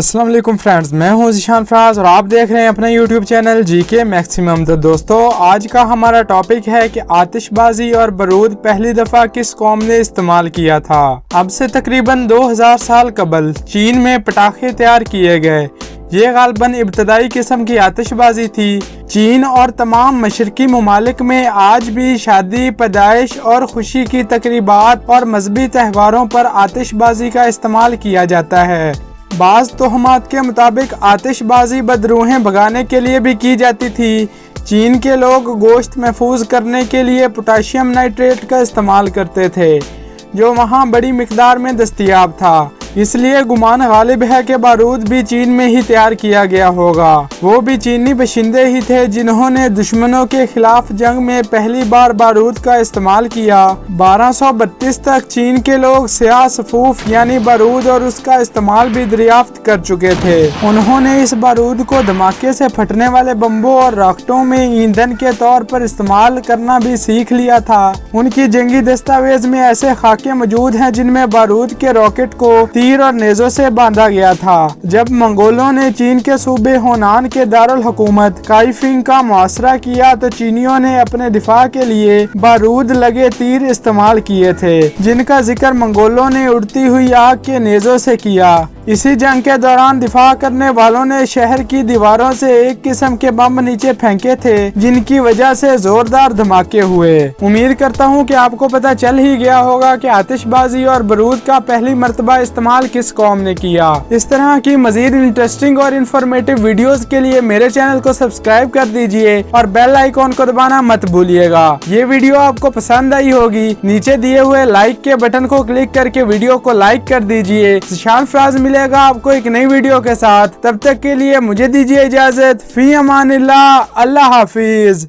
السلام علیکم فرینڈز، میں ہوں ذیشان فراز اور آپ دیکھ رہے ہیں اپنا یوٹیوب چینل جی کے میکسیمم۔ تو دوستو، آج کا ہمارا ٹاپک ہے کہ آتش بازی اور بارود پہلی دفعہ کس قوم نے استعمال کیا تھا۔ اب سے تقریباً 2000 سال قبل چین میں پٹاخے تیار کیے گئے۔ یہ غالباً ابتدائی قسم کی آتش بازی تھی۔ چین اور تمام مشرقی ممالک میں آج بھی شادی، پیدائش اور خوشی کی تقریبات اور مذہبی تہواروں پر آتش بازی کا استعمال کیا جاتا ہے۔ بعض توہمات کے مطابق آتش بازی بدروحیں بھگانے کے لیے بھی کی جاتی تھی۔ چین کے لوگ گوشت محفوظ کرنے کے لیے پوٹاشیم نائٹریٹ کا استعمال کرتے تھے، جو وہاں بڑی مقدار میں دستیاب تھا۔ اس لیے گمان غالب ہے کہ بارود بھی چین میں ہی تیار کیا گیا ہوگا۔ وہ بھی چینی باشندے ہی تھے جنہوں نے دشمنوں کے خلاف جنگ میں پہلی بار بارود کا استعمال کیا۔ 1232 تک چین کے لوگ سیاہ صفوف یعنی بارود اور اس کا استعمال بھی دریافت کر چکے تھے۔ انہوں نے اس بارود کو دھماکے سے پھٹنے والے بمبوں اور راکٹوں میں ایندھن کے طور پر استعمال کرنا بھی سیکھ لیا تھا۔ ان کی جنگی دستاویز میں ایسے خاکے موجود ہیں جن میں بارود کے راکٹ کو تیر اور نیزوں سے باندھا گیا تھا۔ جب منگولوں نے چین کے صوبے ہونان کے دارالحکومت کائفنگ کا محاصرہ کیا تو چینیوں نے اپنے دفاع کے لیے بارود لگے تیر استعمال کیے تھے، جن کا ذکر منگولوں نے اڑتی ہوئی آگ کے نیزوں سے کیا۔ اسی جنگ کے دوران دفاع کرنے والوں نے شہر کی دیواروں سے ایک قسم کے بم نیچے پھینکے تھے، جن کی وجہ سے زوردار دھماکے ہوئے۔ امید کرتا ہوں کہ آپ کو پتہ چل ہی گیا ہوگا کہ آتش بازی اور بارود کا پہلی مرتبہ استعمال کس قوم نے کیا۔ اس طرح کی مزید انٹرسٹنگ اور انفارمیٹیو ویڈیوز کے لیے میرے چینل کو سبسکرائب کر دیجئے اور بیل آئیکن کو دبانا مت بھولیے گا۔ یہ ویڈیو آپ کو پسند آئی ہوگی، نیچے دیے ہوئے لائک کے بٹن کو کلک کر کے ویڈیو کو لائک کر دیجئے۔ ذیشان فراز ملے گا آپ کو ایک نئی ویڈیو کے ساتھ، تب تک کے لیے مجھے دیجیے اجازت۔ فی امان اللہ، اللہ حافظ۔